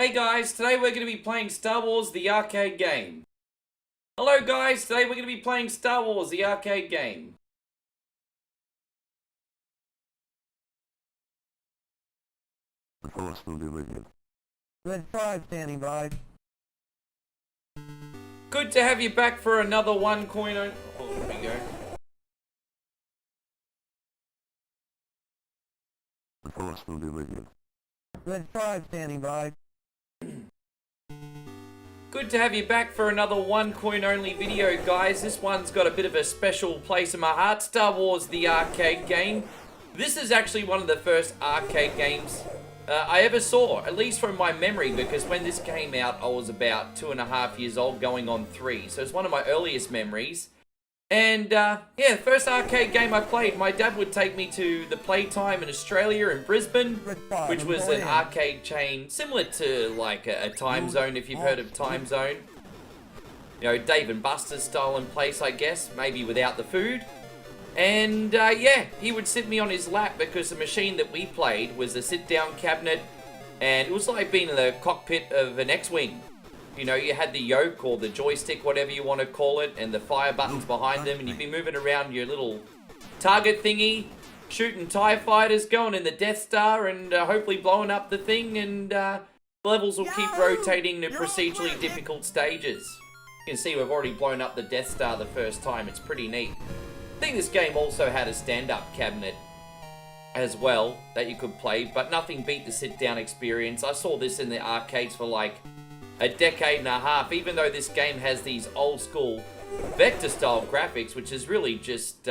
Hey guys, today we're going to be playing Star Wars the arcade game. Hello guys, today we're going to be playing Star Wars the arcade game. The Force will be with you. Red 5 standing by. Good to have you back for another one coin. Oh, there we go. The Force will be with you. Red 5 standing by. Good to have you back for another one coin only video, guys. This one's got a bit of a special place in my heart. Star Wars the arcade game. This is actually one of the first arcade games I ever saw, at least from my memory, because when this came out, I was about 2.5 years old, going on 3. So it's one of my earliest memories. And yeah, the first arcade game I played, my dad would take me to the Playtime in Australia, in Brisbane, which was an arcade chain similar to like a Time Zone, if you've heard of Time Zone. You know, Dave & Buster's style in place, I guess, maybe without the food. And yeah, he would sit me on his lap because the machine that we played was a sit-down cabinet, and it was like being in the cockpit of an X-Wing. You know, you had the yoke or the joystick, whatever you want to call it, and the fire buttons behind them, and you'd be moving around your little target thingy, shooting TIE fighters, going in the Death Star, and hopefully blowing up the thing, and levels will keep rotating to procedurally difficult stages. You can see we've already blown up the Death Star the first time. It's pretty neat. I think this game also had a stand-up cabinet as well that you could play, but nothing beat the sit-down experience. I saw this in the arcades for like a decade and a half, even though this game has these old school vector style graphics, which is really just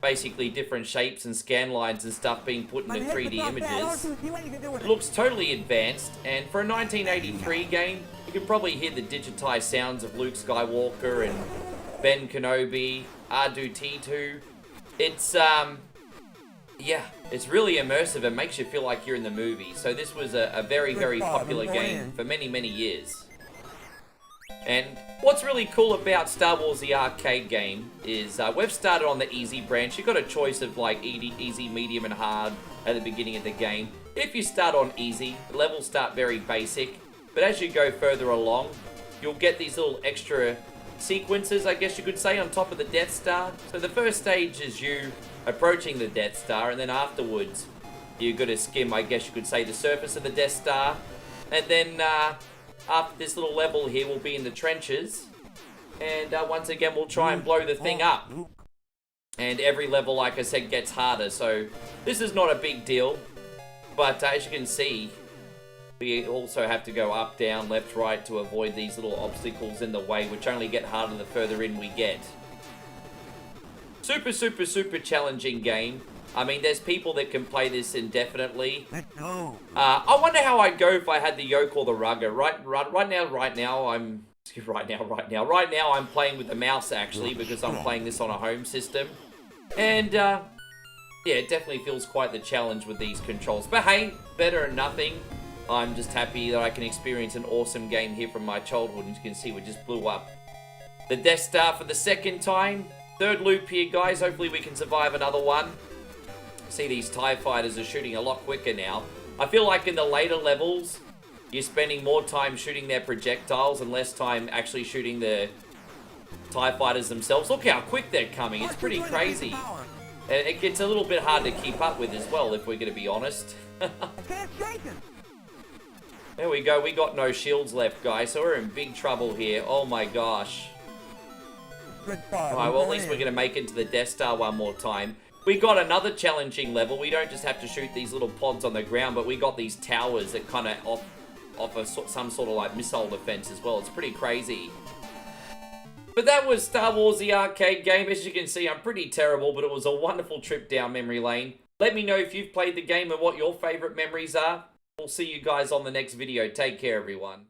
basically different shapes and scan lines and stuff being put into 3D images. It looks totally advanced, and for a 1983 game, you can probably hear the digitized sounds of Luke Skywalker and Ben Kenobi, R2-D2. It's yeah, it's really immersive and makes you feel like you're in the movie. So this was a very, very popular game for many, many years. And what's really cool about Star Wars the arcade game is we've started on the easy branch. You've got a choice of like easy, medium, and hard at the beginning of the game. If you start on easy, the levels start very basic. But as you go further along, you'll get these little extra sequences, I guess you could say, on top of the Death Star. So the first stage is you approaching the Death Star, and then afterwards you've got to skim, I guess you could say, the surface of the Death Star. And then after this little level here, we'll be in the trenches, and once again we'll try and blow the thing up. And every level, like I said, gets harder, so this is not a big deal. But as you can see, we also have to go up, down, left, right to avoid these little obstacles in the way, which only get harder the further in we get. Super, super, super challenging game. I mean, there's people that can play this indefinitely. Let's go. I wonder how I'd go if I had the yoke or the rugger. Right now I'm playing with the mouse, actually, because I'm playing this on a home system. And yeah, it definitely feels quite the challenge with these controls. But hey, better than nothing. I'm just happy that I can experience an awesome game here from my childhood. And you can see we just blew up the Death Star for the second time. Third loop here, guys. Hopefully we can survive another one. See, these TIE fighters are shooting a lot quicker now. I feel like in the later levels, you're spending more time shooting their projectiles and less time actually shooting the TIE fighters themselves. Look how quick they're coming. It's pretty crazy. And it gets a little bit hard to keep up with as well, if we're going to be honest. There we go. We got no shields left, guys, so we're in big trouble here. Oh my gosh. Alright, well, at least we're going to make it to the Death Star one more time. We got another challenging level. We don't just have to shoot these little pods on the ground, but we got these towers that kind of offer some sort of like missile defense as well. It's pretty crazy. But that was Star Wars the arcade game. As you can see, I'm pretty terrible, but it was a wonderful trip down memory lane. Let me know if you've played the game and what your favorite memories are. We'll see you guys on the next video. Take care, everyone.